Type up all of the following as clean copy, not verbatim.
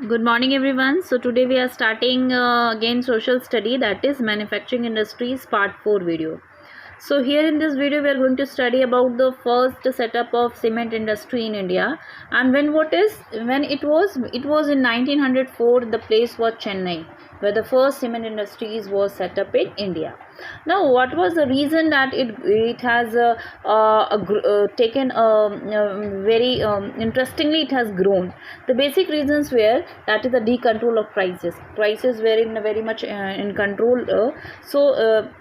Good morning, everyone. So today we are starting again social study, that is manufacturing industries part 4 video. So here in this video we are going to study about the first setup of cement industry in India, and when it was in 1904. The place was Chennai, where the first cement industries was set up in India. Now, what was the reason that it has taken very interestingly it has grown? The basic reasons were that is the decontrol of prices. Prices were in very much in control.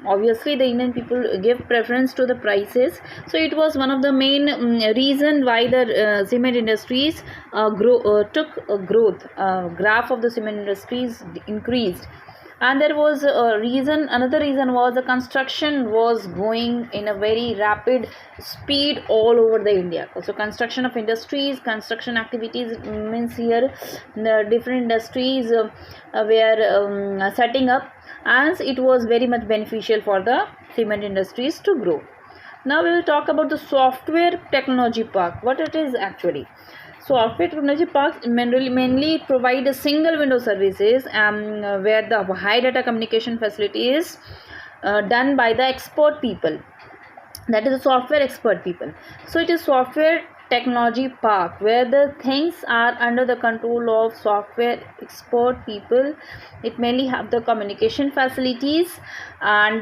Obviously the Indian people give preference to the prices. So it was one of the main reason why the cement industries took a growth. Graph of the cement industries increased. And there was a reason. Another reason was the construction was going in a very rapid speed all over the India. So construction of industries, construction activities means here the different industries were setting up, and it was very much beneficial for the cement industries to grow. Now we will talk about the software technology park. What it is actually? Software technology parks mainly provide a single window services where the high data communication facility is done by the expert people, that is the software expert people. So it is software technology park where the things are under the control of software expert people. It mainly have the communication facilities, and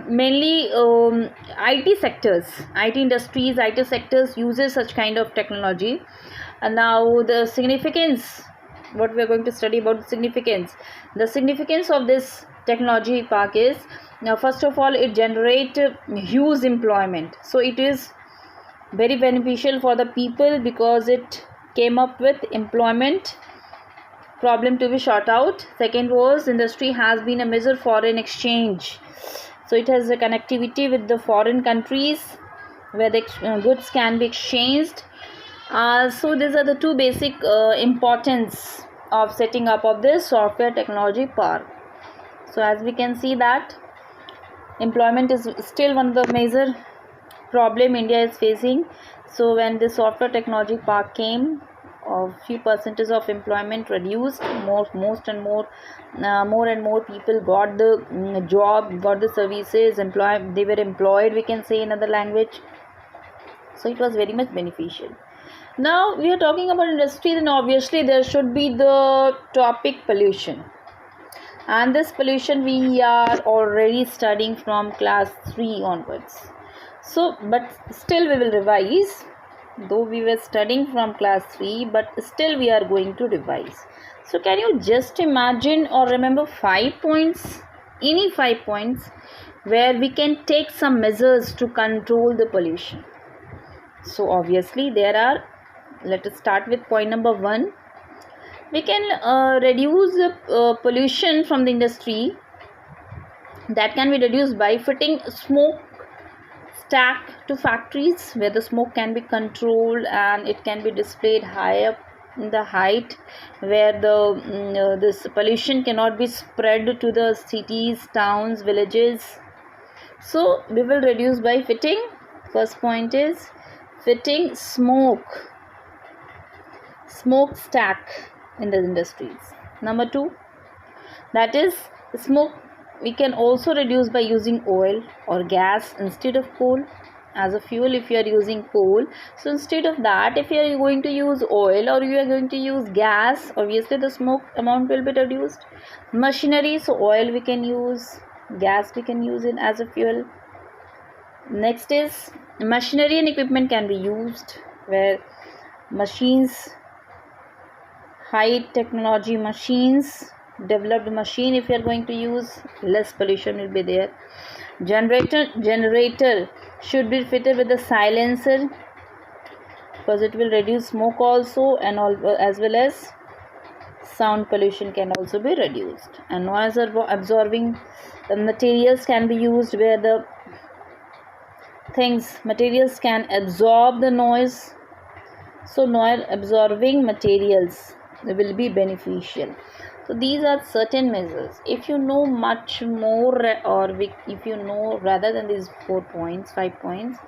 mainly IT sectors, IT industries, IT sectors uses such kind of technology. And now the significance, what we are going to study about the significance of this technology park is, now first of all, it generate huge employment. So it is very beneficial for the people because it came up with employment problem to be shot out. Second was, industry has been a major foreign exchange. So it has a connectivity with the foreign countries where the goods can be exchanged. So these are the two basic importance of setting up of this software technology park. So as we can see that employment is still one of the major problem India is facing. So when the software technology park came, a few percentage of employment reduced. More and more people got the job, got the services, they were employed, we can say in other language. So it was very much beneficial. Now we are talking about industry, then obviously there should be the topic pollution. And this pollution we are already studying from class 3 onwards. So, but still we will revise. Though we were studying from class 3, but still we are going to revise. So can you just imagine or remember 5 points, any 5 points where we can take some measures to control the pollution? So obviously there are, let us start with point number 1. We can reduce pollution from the industry. That can be reduced by fitting smoke stack to factories where the smoke can be controlled and it can be displayed high up in the height, where the this pollution cannot be spread to the cities, towns, villages. So we will reduce by fitting. First point is fitting smoke stack in the industries. Number 2, that is smoke we can also reduce by using oil or gas instead of coal as a fuel. If you are using coal, so instead of that, if you are going to use oil or you are going to use gas, obviously the smoke amount will be reduced. Machinery, so oil we can use, gas we can use it as a fuel. Next is machinery and equipment can be used where machines, high technology machines, developed machine, if you are going to use, less pollution will be there. Generator should be fitted with a silencer because it will reduce smoke also, and as well as sound pollution can also be reduced. And noise absorbing materials can be used where the materials can absorb the noise. So noise absorbing materials will be beneficial. So these are certain measures. If you know much more, or if you know rather than these 4 points, 5 points,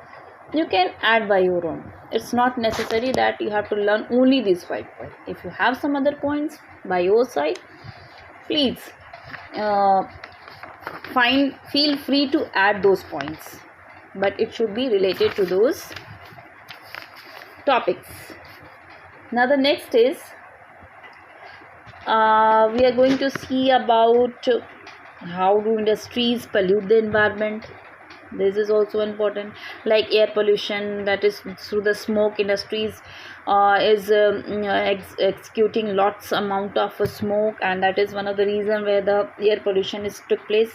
you can add by your own. It's not necessary that you have to learn only these 5 points. If you have some other points by your side, please uh, feel free to add those points, but it should be related to those topics. Now the next is we are going to see about how do industries pollute the environment. This is also important, like air pollution, that is through the smoke. Industries is executing lots amount of smoke, and that is one of the reason where the air pollution is took place.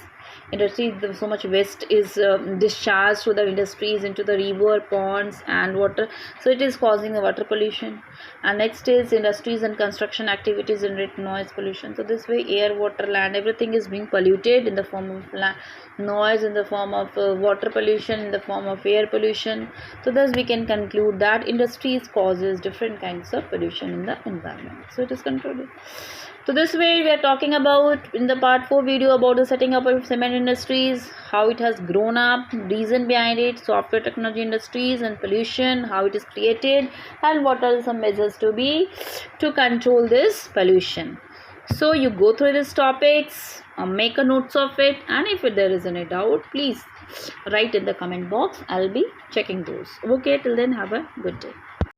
Industry, so much waste is discharged through the industries into the river, ponds and water, so it is causing a water pollution. And next is industries and construction activities generate noise pollution. So this way air, water, land, everything is being polluted in the form of noise, in the form of water pollution, in the form of air pollution. So thus we can conclude that industries causes different kinds of pollution in the environment. So it is concluded. So this way we are talking about in the part 4 video about the setting up of cement industries, how it has grown up, reason behind it, software technology industries and pollution, how it is created, and what are some measures to control this pollution. So you go through these topics, make a notes of it, and if there is any doubt, please write in the comment box. I'll be checking those. Okay, till then, have a good day.